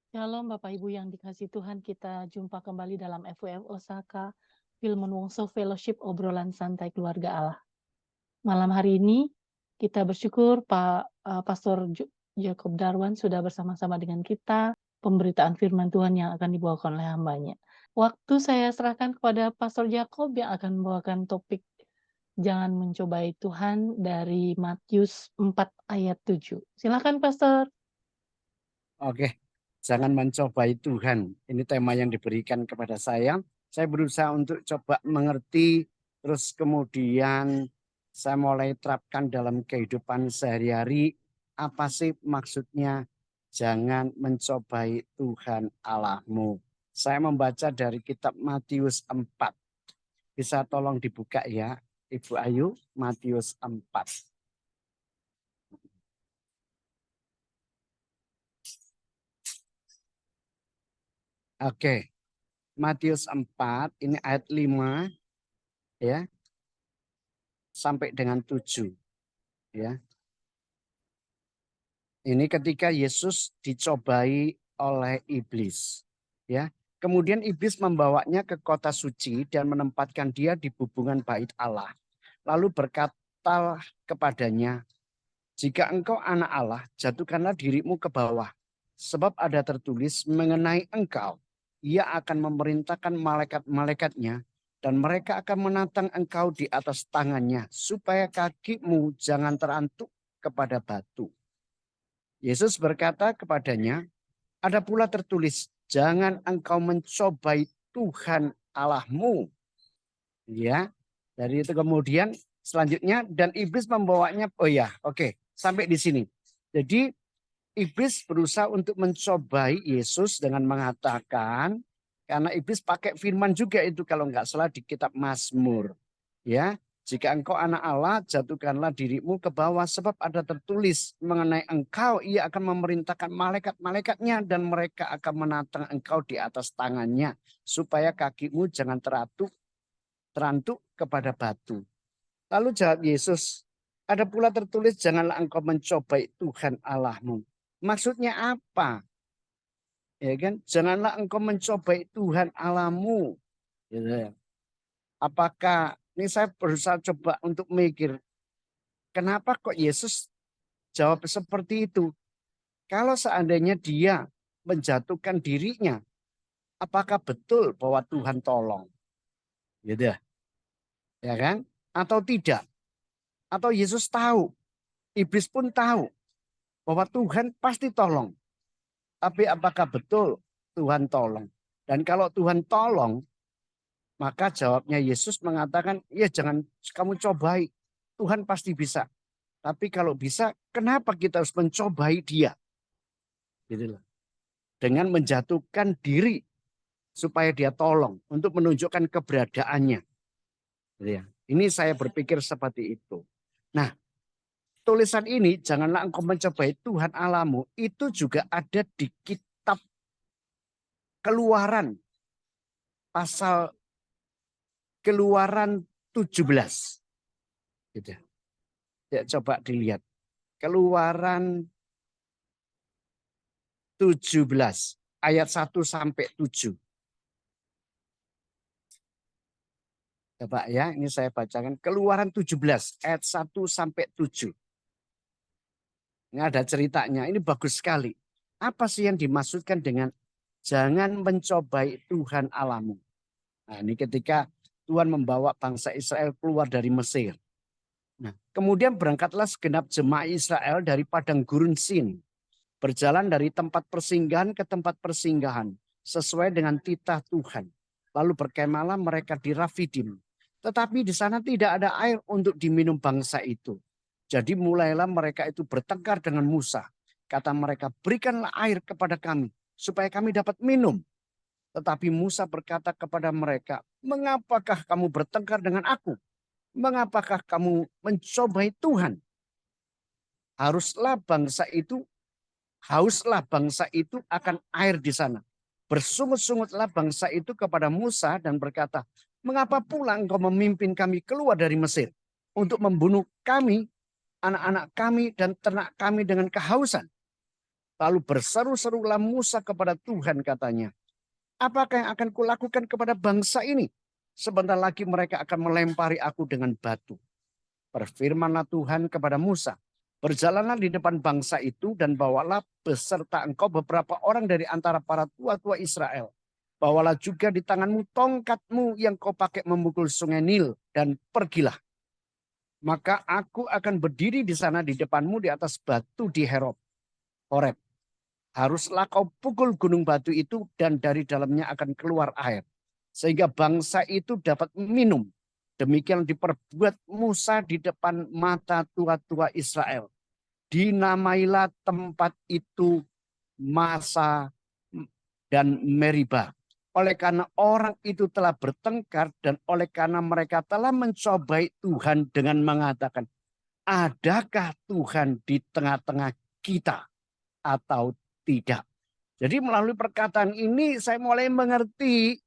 Shalom Bapak Ibu yang dikasihi Tuhan, kita jumpa kembali dalam FWF Osaka, Filmon Wongso Fellowship Obrolan Santai Keluarga Allah. Malam hari ini kita bersyukur Pastor Jacob Darwan sudah bersama-sama dengan kita, pemberitaan firman Tuhan yang akan dibawakan oleh hambanya. Waktu saya serahkan kepada Pastor Jacob yang akan membawakan topik Jangan Mencobai Tuhan dari Matius 4 ayat 7. Silakan Pastor. Oke, jangan mencobai Tuhan. Ini tema yang diberikan kepada saya. Saya berusaha untuk coba mengerti, terus kemudian saya mulai terapkan dalam kehidupan sehari-hari. Apa sih maksudnya jangan mencobai Tuhan Allahmu? Saya membaca dari kitab Matius 4. Bisa tolong dibuka ya, Ibu Ayu, Matius 4. Oke, Matius 4, ini ayat 5 ya, sampai dengan 7 ya. Ini ketika Yesus dicobai oleh iblis ya. Kemudian iblis membawanya ke kota suci dan menempatkan dia di hubungan bait Allah. Lalu berkata kepadanya, "Jika engkau anak Allah, jatuhkanlah dirimu ke bawah. Sebab ada tertulis mengenai engkau, ia akan memerintahkan malaikat-malaikatnya dan mereka akan menatang engkau di atas tangannya supaya kakimu jangan terantuk kepada batu." Yesus berkata kepadanya, "Ada pula tertulis, jangan engkau mencobai Tuhan Allahmu." Ya, dari itu kemudian selanjutnya dan iblis membawanya. Oh ya, oke, sampai di sini. Jadi iblis berusaha untuk mencobai Yesus dengan mengatakan, karena iblis pakai firman juga itu kalau nggak salah di kitab Mazmur. Ya, jika engkau anak Allah, jatuhkanlah dirimu ke bawah sebab ada tertulis mengenai engkau, ia akan memerintahkan malaikat-malaikatnya dan mereka akan menatang engkau di atas tangannya supaya kakimu jangan terantuk kepada batu. Lalu jawab Yesus, ada pula tertulis janganlah engkau mencobai Tuhan Allahmu. Maksudnya apa? Ya kan? Janganlah engkau mencobai Tuhan Allahmu. Gitu ya. Apakah ini saya berusaha coba untuk mikir, kenapa kok Yesus jawab seperti itu? Kalau seandainya dia menjatuhkan dirinya, apakah betul bahwa Tuhan tolong? Gitu ya kan? Atau tidak? Atau Yesus tahu, iblis pun tahu bahwa Tuhan pasti tolong. Tapi apakah betul Tuhan tolong? Dan kalau Tuhan tolong, maka jawabnya Yesus mengatakan, ya jangan kamu cobai. Tuhan pasti bisa. Tapi kalau bisa, kenapa kita harus mencobai dia? Gitu loh. Dengan menjatuhkan diri supaya dia tolong untuk menunjukkan keberadaannya. Gitu ya. Ini saya berpikir seperti itu. Nah, tulisan ini, janganlah engkau mencobai Tuhan Allahmu, itu juga ada di kitab Keluaran. Pasal Keluaran 17. Gitu. Ya, coba dilihat. Keluaran 17 ayat 1 sampai 7. Coba ya, ini saya bacakan. Keluaran 17 ayat 1 sampai 7. Ini ada ceritanya, ini bagus sekali. Apa sih yang dimaksudkan dengan jangan mencobai Tuhan Allahmu? Nah, ini ketika Tuhan membawa bangsa Israel keluar dari Mesir. Nah, kemudian berangkatlah segenap jemaah Israel dari padang gurun Sin, berjalan dari tempat persinggahan ke tempat persinggahan sesuai dengan titah Tuhan. Lalu berkemahlah mereka di Rafidim. Tetapi di sana tidak ada air untuk diminum bangsa itu. Jadi mulailah mereka itu bertengkar dengan Musa. Kata mereka, berikanlah air kepada kami supaya kami dapat minum. Tetapi Musa berkata kepada mereka, mengapakah kamu bertengkar dengan aku? Mengapakah kamu mencobai Tuhan? Hauslah bangsa itu akan air di sana. Bersungut-sungutlah bangsa itu kepada Musa dan berkata, mengapa pula engkau memimpin kami keluar dari Mesir untuk membunuh kami, anak-anak kami dan ternak kami dengan kehausan? Lalu berseru-serulah Musa kepada Tuhan, katanya, apakah yang akan kulakukan kepada bangsa ini? Sebentar lagi mereka akan melempari aku dengan batu. Berfirmanlah Tuhan kepada Musa, berjalanlah di depan bangsa itu dan bawalah beserta engkau beberapa orang dari antara para tua-tua Israel. Bawalah juga di tanganmu tongkatmu yang kau pakai memukul sungai Nil dan pergilah. Maka aku akan berdiri di sana di depanmu di atas batu di Horeb. Haruslah kau pukul gunung batu itu dan dari dalamnya akan keluar air. Sehingga bangsa itu dapat minum. Demikian diperbuat Musa di depan mata tua-tua Israel. Dinamailah tempat itu Masa dan Meriba. Oleh karena orang itu telah bertengkar dan oleh karena mereka telah mencobai Tuhan dengan mengatakan, adakah Tuhan di tengah-tengah kita atau tidak? Jadi melalui perkataan ini saya mulai mengerti,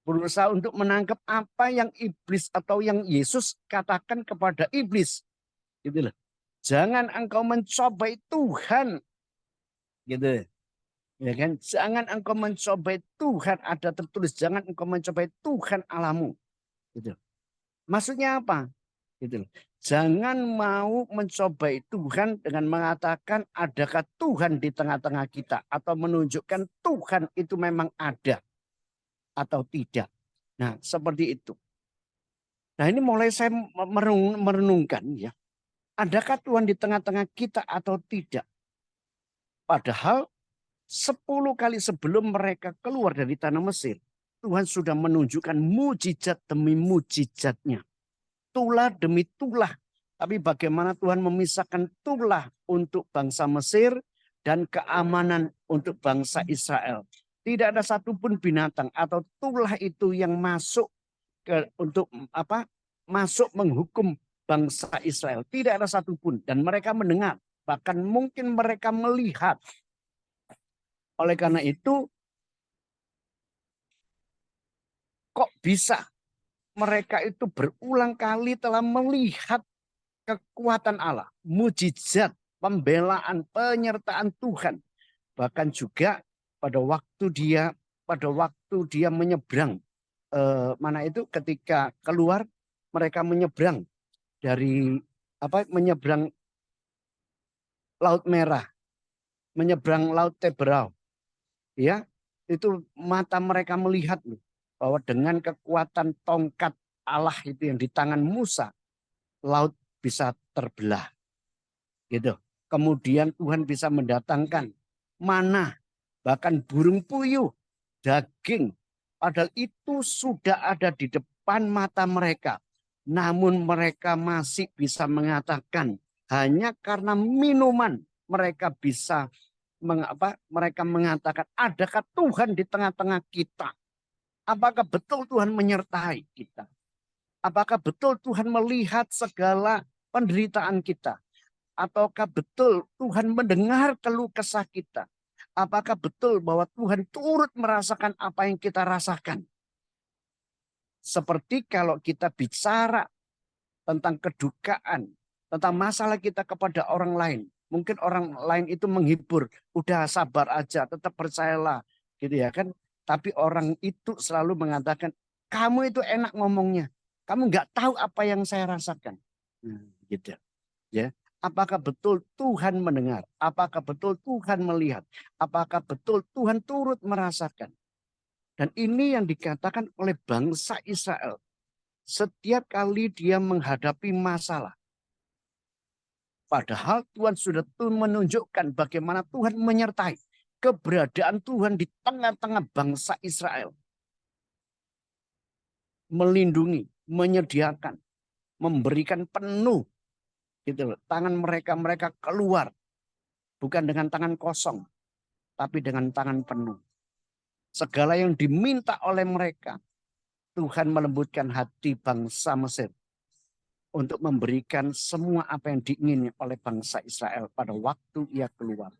berusaha untuk menangkap apa yang iblis atau yang Yesus katakan kepada iblis. Gitu loh. Jangan engkau mencobai Tuhan. Gitu. Ya kan? Jangan engkau mencobai Tuhan, ada tertulis jangan engkau mencobai Tuhan Allahmu. Gitu. Maksudnya apa? Gitu loh. Jangan mau mencobai Tuhan dengan mengatakan adakah Tuhan di tengah-tengah kita atau menunjukkan Tuhan itu memang ada atau tidak. Nah, seperti itu. Nah, ini mulai saya merenungkan ya. Adakah Tuhan di tengah-tengah kita atau tidak? Padahal 10 kali sebelum mereka keluar dari tanah Mesir, Tuhan sudah menunjukkan mujizat demi mujizatnya. Tulah demi tulah. Tapi bagaimana Tuhan memisahkan tulah untuk bangsa Mesir dan keamanan untuk bangsa Israel. Tidak ada satupun binatang atau tulah itu yang masuk untuk masuk menghukum bangsa Israel. Tidak ada satupun. Dan mereka mendengar. Bahkan mungkin mereka melihat. Oleh karena itu, kok bisa mereka itu berulang kali telah melihat kekuatan Allah, mujizat, pembelaan, penyertaan Tuhan. Bahkan juga pada waktu dia menyeberang, mana itu ketika keluar mereka menyeberang dari menyeberang Laut Merah, menyeberang Laut Teberau, ya itu mata mereka melihat bahwa dengan kekuatan tongkat Allah itu yang di tangan Musa, laut bisa terbelah. Gitu. Kemudian Tuhan bisa mendatangkan manna, bahkan burung puyuh, daging. Padahal itu sudah ada di depan mata mereka. Namun mereka masih bisa mengatakan hanya karena minuman mereka bisa mereka mengatakan adakah Tuhan di tengah-tengah kita? Apakah betul Tuhan menyertai kita? Apakah betul Tuhan melihat segala penderitaan kita? Ataukah betul Tuhan mendengar keluh kesah kita? Apakah betul bahwa Tuhan turut merasakan apa yang kita rasakan? Seperti kalau kita bicara tentang kedukaan, tentang masalah kita kepada orang lain. Mungkin orang lain itu menghibur, udah sabar aja, tetap percayalah, gitu ya kan. Tapi orang itu selalu mengatakan, kamu itu enak ngomongnya, kamu nggak tahu apa yang saya rasakan. Gitu ya. Apakah betul Tuhan mendengar? Apakah betul Tuhan melihat? Apakah betul Tuhan turut merasakan? Dan ini yang dikatakan oleh bangsa Israel. Setiap kali dia menghadapi masalah. Padahal Tuhan sudah menunjukkan bagaimana Tuhan menyertai. Keberadaan Tuhan di tengah-tengah bangsa Israel. Melindungi, menyediakan, memberikan penuh. Gitu loh. Tangan mereka keluar. Bukan dengan tangan kosong. Tapi dengan tangan penuh. Segala yang diminta oleh mereka. Tuhan melembutkan hati bangsa Mesir. Untuk memberikan semua apa yang diingini oleh bangsa Israel pada waktu ia keluar.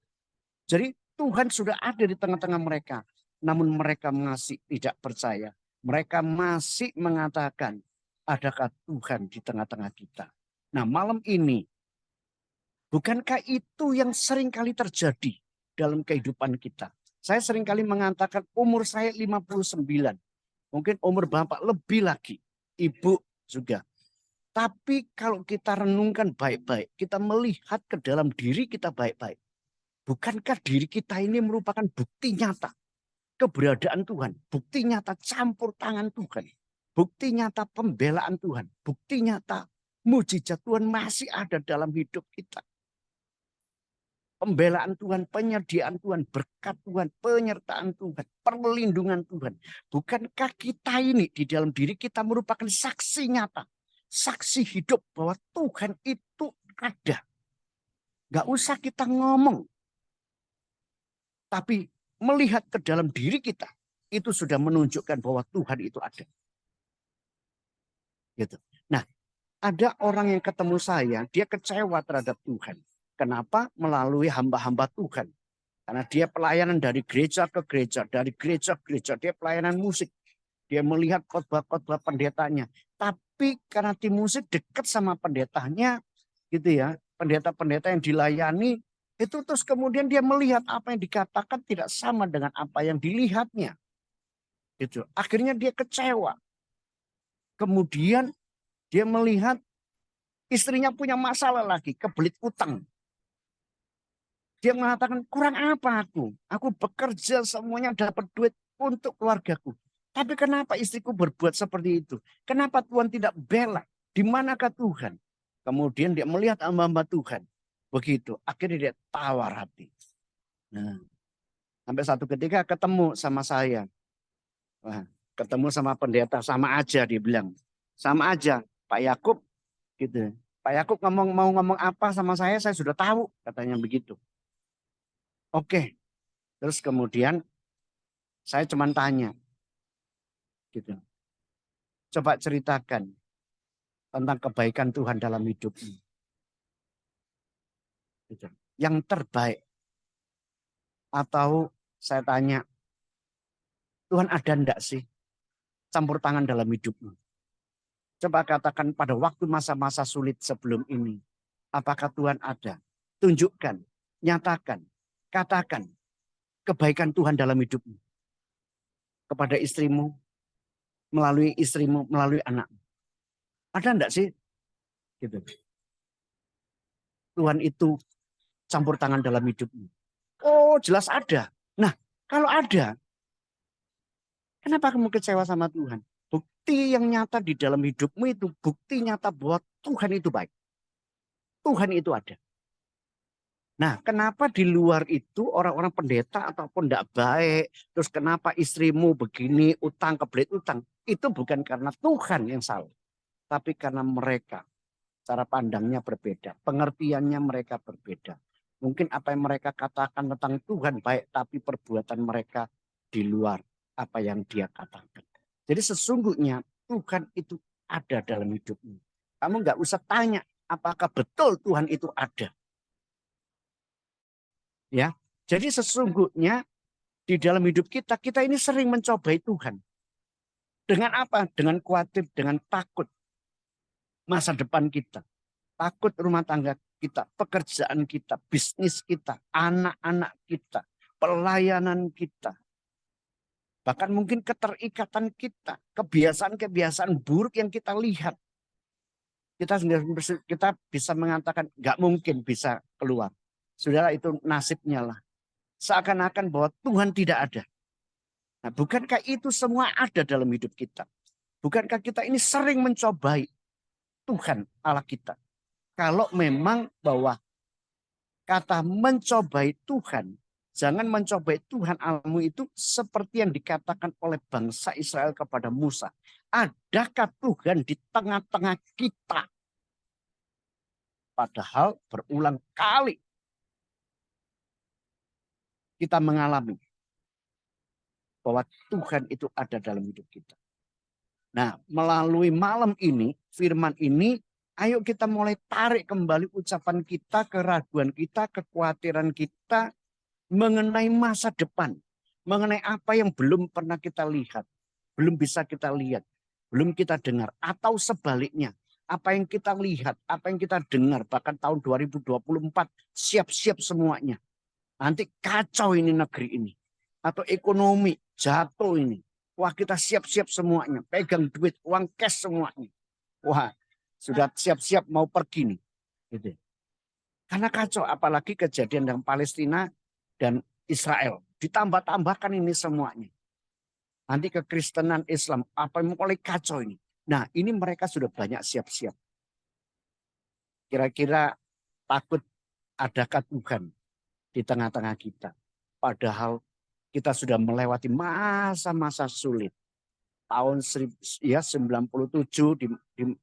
Jadi Tuhan sudah ada di tengah-tengah mereka. Namun mereka masih tidak percaya. Mereka masih mengatakan, adakah Tuhan di tengah-tengah kita? Nah malam ini, bukankah itu yang sering kali terjadi? dalam kehidupan kita. Saya seringkali mengatakan umur saya 59. Mungkin umur Bapak lebih lagi. Ibu juga. Tapi kalau kita renungkan baik-baik, kita melihat ke dalam diri kita baik-baik. Bukankah diri kita ini merupakan bukti nyata keberadaan Tuhan, bukti nyata campur tangan Tuhan, bukti nyata pembelaan Tuhan, bukti nyata mujizat Tuhan masih ada dalam hidup kita. Pembelaan Tuhan, penyediaan Tuhan, berkat Tuhan, penyertaan Tuhan, perlindungan Tuhan. Bukankah kita ini di dalam diri kita merupakan saksi nyata, saksi hidup bahwa Tuhan itu ada. Gak usah kita ngomong, tapi melihat ke dalam diri kita, itu sudah menunjukkan bahwa Tuhan itu ada. Gitu. Nah, ada orang yang ketemu saya, dia kecewa terhadap Tuhan. Kenapa? Melalui hamba-hamba Tuhan. Karena dia pelayanan dari gereja ke gereja, dari gereja ke gereja, dia pelayanan musik. Dia melihat khotbah-khotbah pendetanya. Tapi karena tim musik dekat sama pendetanya, gitu ya, pendeta-pendeta yang dilayani, itu terus kemudian dia melihat apa yang dikatakan tidak sama dengan apa yang dilihatnya. Gitu. Akhirnya dia kecewa. Kemudian dia melihat istrinya punya masalah lagi, kebelit utang. Dia mengatakan, kurang apa aku? Aku bekerja semuanya dapat duit untuk keluargaku. Tapi kenapa istriku berbuat seperti itu? Kenapa Tuhan tidak bela? Di manakah Tuhan? Kemudian dia melihat hamba-hamba Tuhan. Begitu. Akhirnya dia tawar hati. Nah, sampai satu ketika ketemu sama saya. Wah, ketemu sama pendeta, sama aja dia bilang. Sama aja, Pak Yakub. Gitu. Pak Yakub mau ngomong apa sama saya sudah tahu. Katanya begitu. Oke, terus kemudian saya cuma tanya, gitu. Coba ceritakan tentang kebaikan Tuhan dalam hidupmu. Gitu. Yang terbaik. Atau saya tanya, Tuhan ada enggak sih campur tangan dalam hidupmu? Coba katakan pada waktu masa-masa sulit sebelum ini. Apakah Tuhan ada? Tunjukkan, nyatakan, katakan kebaikan Tuhan dalam hidupmu. Kepada istrimu, melalui istrimu, melalui anakmu. Ada enggak sih? Gitu. Tuhan itu campur tangan dalam hidupmu. Oh, jelas ada. Nah, kalau ada, kenapa kamu kecewa sama Tuhan? Bukti yang nyata di dalam hidupmu itu bukti nyata bahwa Tuhan itu baik. Tuhan itu ada. Nah, kenapa di luar itu orang-orang pendeta ataupun tidak baik, terus kenapa istrimu begini, utang, kebelet utang, itu bukan karena Tuhan yang salah, tapi karena mereka. Cara pandangnya berbeda, pengertiannya mereka berbeda. Mungkin apa yang mereka katakan tentang Tuhan baik, tapi perbuatan mereka di luar apa yang dia katakan. Jadi sesungguhnya Tuhan itu ada dalam hidupmu. Kamu nggak usah tanya apakah betul Tuhan itu ada. Ya, jadi sesungguhnya di dalam hidup kita ini sering mencobai Tuhan. Dengan apa? Dengan khawatir, dengan takut masa depan kita. Takut rumah tangga kita, pekerjaan kita, bisnis kita, anak-anak kita, pelayanan kita. Bahkan mungkin keterikatan kita, kebiasaan-kebiasaan buruk yang kita lihat. Kita bisa mengatakan nggak mungkin bisa keluar. Saudara, itu nasibnya lah. Seakan-akan bahwa Tuhan tidak ada. Nah, bukankah itu semua ada dalam hidup kita? Bukankah kita ini sering mencobai Tuhan Allah kita? Kalau memang bahwa kata mencobai Tuhan, jangan mencobai Tuhan Allahmu itu seperti yang dikatakan oleh bangsa Israel kepada Musa. Adakah Tuhan di tengah-tengah kita? Padahal berulang kali kita mengalami bahwa Tuhan itu ada dalam hidup kita. Nah, melalui malam ini, firman ini, ayo kita mulai tarik kembali ucapan kita, keraguan kita, kekhawatiran kita mengenai masa depan. Mengenai apa yang belum pernah kita lihat. Belum bisa kita lihat. Belum kita dengar. Atau sebaliknya. Apa yang kita lihat, apa yang kita dengar. Bahkan tahun 2024 siap-siap semuanya. Nanti kacau ini negeri ini. Atau ekonomi jatuh ini. Wah, kita siap-siap semuanya. Pegang duit, uang cash semuanya. Wah, sudah siap-siap mau pergi nih. Gitu. Karena kacau, apalagi kejadian dengan Palestina dan Israel. Ditambah-tambahkan ini semuanya. Nanti kekristenan Islam, apa yang mulai kacau ini. Nah, ini mereka sudah banyak siap-siap. Kira-kira takut adakah Tuhan di tengah-tengah kita. Padahal kita sudah melewati masa-masa sulit. Tahun 97 di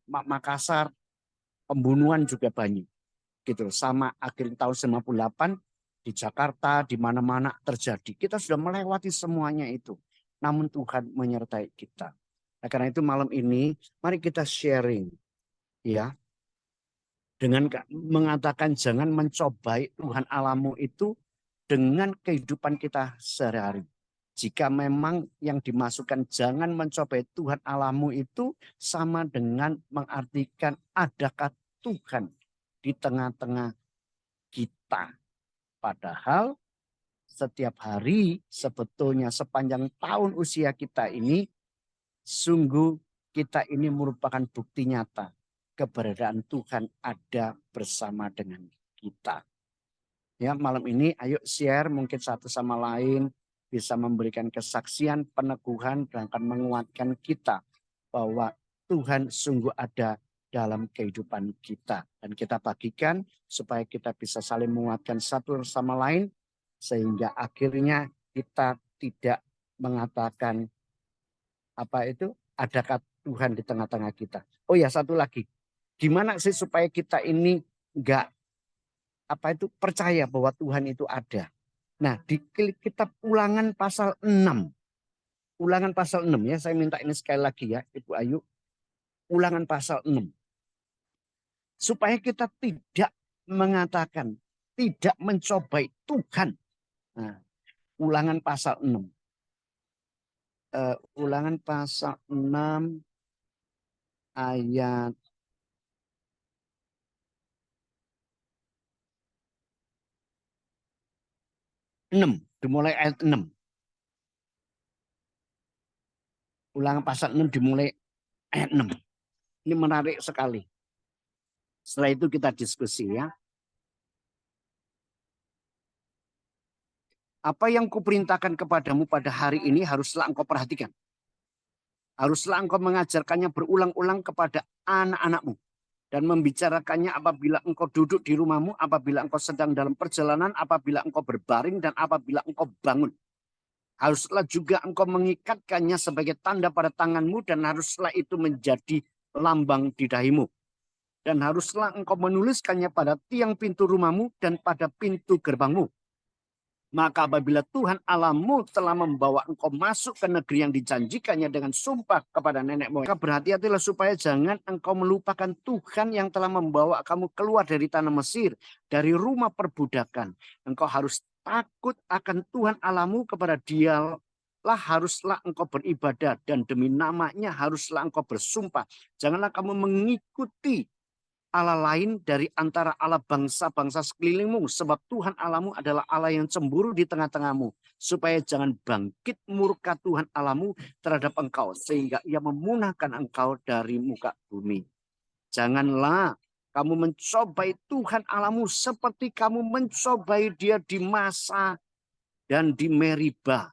Makassar, pembunuhan juga banyak. Gitu. Sama akhir tahun 98 di Jakarta, di mana-mana terjadi. Kita sudah melewati semuanya itu. Namun Tuhan menyertai kita. Nah, karena itu malam ini mari kita sharing. Ya, dengan mengatakan jangan mencobai Tuhan Allahmu itu dengan kehidupan kita sehari-hari. Jika memang yang dimasukkan jangan mencobai Tuhan Allahmu itu sama dengan mengartikan adakah Tuhan di tengah-tengah kita. Padahal setiap hari sebetulnya sepanjang tahun usia kita ini sungguh kita ini merupakan bukti nyata keberadaan Tuhan ada bersama dengan kita. Ya, malam ini ayo share mungkin satu sama lain bisa memberikan kesaksian, peneguhan dan akan menguatkan kita bahwa Tuhan sungguh ada dalam kehidupan kita. Dan kita bagikan supaya kita bisa saling menguatkan satu sama lain sehingga akhirnya kita tidak mengatakan apa itu adakah Tuhan di tengah-tengah kita. Oh ya, satu lagi. Gimana sih supaya kita ini enggak apa itu percaya bahwa Tuhan itu ada. Nah, di kitab Ulangan pasal 6. Ulangan pasal 6 ya, saya minta ini sekali lagi ya, Ibu Ayu. Ulangan pasal 6. Supaya kita tidak mengatakan, tidak mencobai Tuhan. Nah, Ulangan pasal 6. Ulangan pasal 6 ayat 6. Dimulai ayat 6. Ulangan pasal 6 dimulai ayat 6. Ini menarik sekali. Setelah itu kita diskusi ya. Apa yang kuperintahkan kepadamu pada hari ini haruslah engkau perhatikan. Haruslah engkau mengajarkannya berulang-ulang kepada anak-anakmu. Dan membicarakannya apabila engkau duduk di rumahmu, apabila engkau sedang dalam perjalanan, apabila engkau berbaring, dan apabila engkau bangun. Haruslah juga engkau mengikatkannya sebagai tanda pada tanganmu, dan haruslah itu menjadi lambang di dahimu. Dan haruslah engkau menuliskannya pada tiang pintu rumahmu dan pada pintu gerbangmu. Maka apabila Tuhan Allahmu telah membawa engkau masuk ke negeri yang dijanjikannya dengan sumpah kepada nenek moyang, maka berhati-hatilah supaya jangan engkau melupakan Tuhan yang telah membawa kamu keluar dari tanah Mesir, dari rumah perbudakan. Engkau harus takut akan Tuhan Allahmu, kepada Dialah haruslah engkau beribadah, dan demi namanya haruslah engkau bersumpah. Janganlah kamu mengikuti Allah lain dari antara Allah bangsa-bangsa sekelilingmu. Sebab Tuhan Allahmu adalah Allah yang cemburu di tengah-tengahmu. Supaya jangan bangkit murka Tuhan Allahmu terhadap engkau. Sehingga ia memunahkan engkau dari muka bumi. Janganlah kamu mencobai Tuhan Allahmu seperti kamu mencobai dia di Masa dan di Meribah.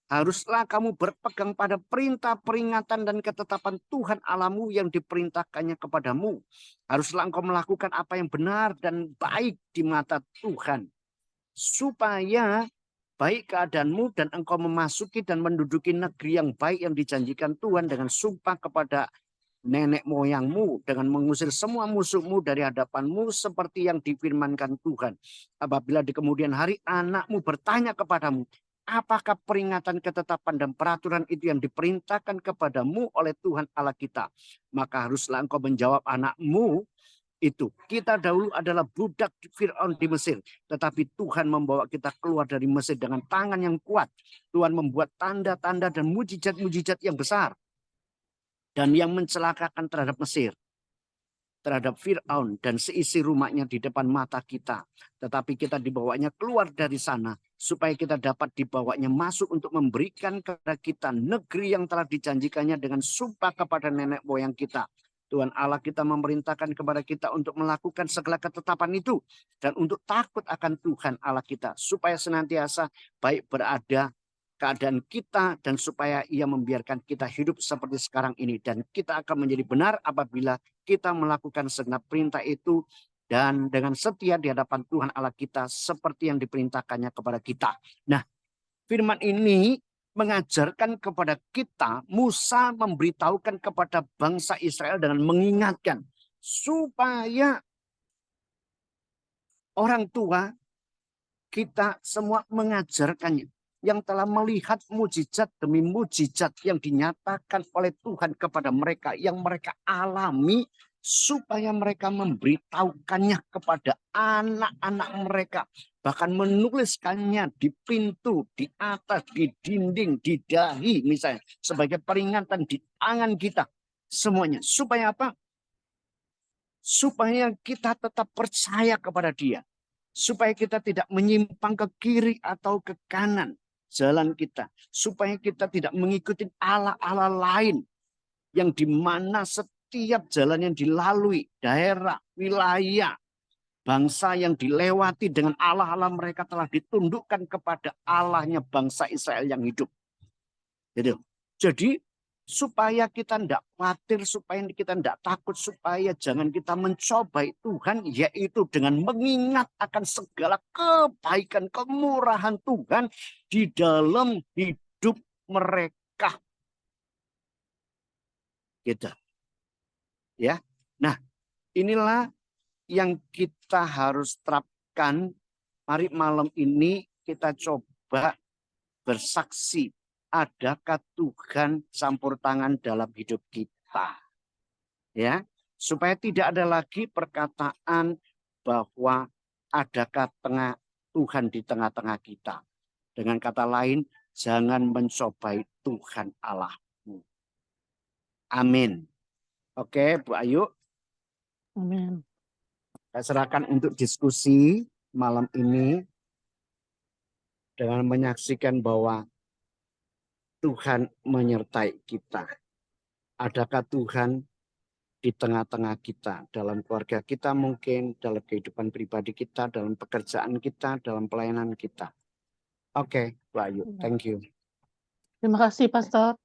Haruslah kamu berpegang pada perintah, peringatan, dan ketetapan Tuhan Allahmu yang diperintahkannya kepadamu. Haruslah engkau melakukan apa yang benar dan baik di mata Tuhan. Supaya baik keadaanmu dan engkau memasuki dan menduduki negeri yang baik yang dijanjikan Tuhan dengan sumpah kepada nenek moyangmu, dengan mengusir semua musuhmu dari hadapanmu seperti yang difirmankan Tuhan. Apabila di kemudian hari anakmu bertanya kepadamu, apakah peringatan, ketetapan, dan peraturan itu yang diperintahkan kepadamu oleh Tuhan Allah kita? Maka haruslah engkau menjawab anakmu itu. Kita dahulu adalah budak Fir'aun di Mesir. Tetapi Tuhan membawa kita keluar dari Mesir dengan tangan yang kuat. Tuhan membuat tanda-tanda dan mujizat-mujizat yang besar. Dan yang mencelakakan terhadap Mesir. terhadap Fir'aun dan seisi rumahnya di depan mata kita. Tetapi kita dibawanya keluar dari sana supaya kita dapat dibawanya masuk untuk memberikan kepada kita negeri yang telah dijanjikannya dengan sumpah kepada nenek moyang kita. Tuhan Allah kita memerintahkan kepada kita untuk melakukan segala ketetapan itu dan untuk takut akan Tuhan Allah kita supaya senantiasa baik berada keadaan kita dan supaya Ia membiarkan kita hidup seperti sekarang ini dan kita akan menjadi benar apabila kita melakukan segenap perintah itu dan dengan setia di hadapan Tuhan Allah kita seperti yang diperintahkannya kepada kita. Nah, firman ini mengajarkan kepada kita, Musa memberitahukan kepada bangsa Israel dengan mengingatkan supaya orang tua kita semua mengajarkannya yang telah melihat mujizat demi mujizat yang dinyatakan oleh Tuhan kepada mereka yang mereka alami supaya mereka memberitahukannya kepada anak-anak mereka. Bahkan menuliskannya di pintu, di atas, di dinding, di dahi misalnya. Sebagai peringatan di tangan kita. Semuanya. Supaya apa? Supaya kita tetap percaya kepada Dia. Supaya kita tidak menyimpang ke kiri atau ke kanan jalan kita. Supaya kita tidak mengikuti Allah-Allah lain. Yang dimana setiap jalan yang dilalui, daerah, wilayah, bangsa yang dilewati dengan Allah-Allah mereka telah ditundukkan kepada Allahnya bangsa Israel yang hidup. Jadi supaya kita tidak khawatir, supaya kita tidak takut, supaya jangan kita mencobai Tuhan, yaitu dengan mengingat akan segala kebaikan, kemurahan Tuhan di dalam hidup mereka. Gitu. Ya. Nah, inilah yang kita harus terapkan. Mari malam ini kita coba bersaksi. Adakah Tuhan campur tangan dalam hidup kita? Ya, supaya tidak ada lagi perkataan bahwa adakah Tuhan di tengah-tengah kita. Dengan kata lain, jangan mencobai Tuhan Allahmu. Amin. Oke, Bu Ayu. Amin. Saya serahkan untuk diskusi malam ini dengan menyaksikan bahwa Tuhan menyertai kita. Adakah Tuhan di tengah-tengah kita, dalam keluarga kita mungkin, dalam kehidupan pribadi kita, dalam pekerjaan kita, dalam pelayanan kita. Oke, Bu Ayu, thank you. Terima kasih, Pastor.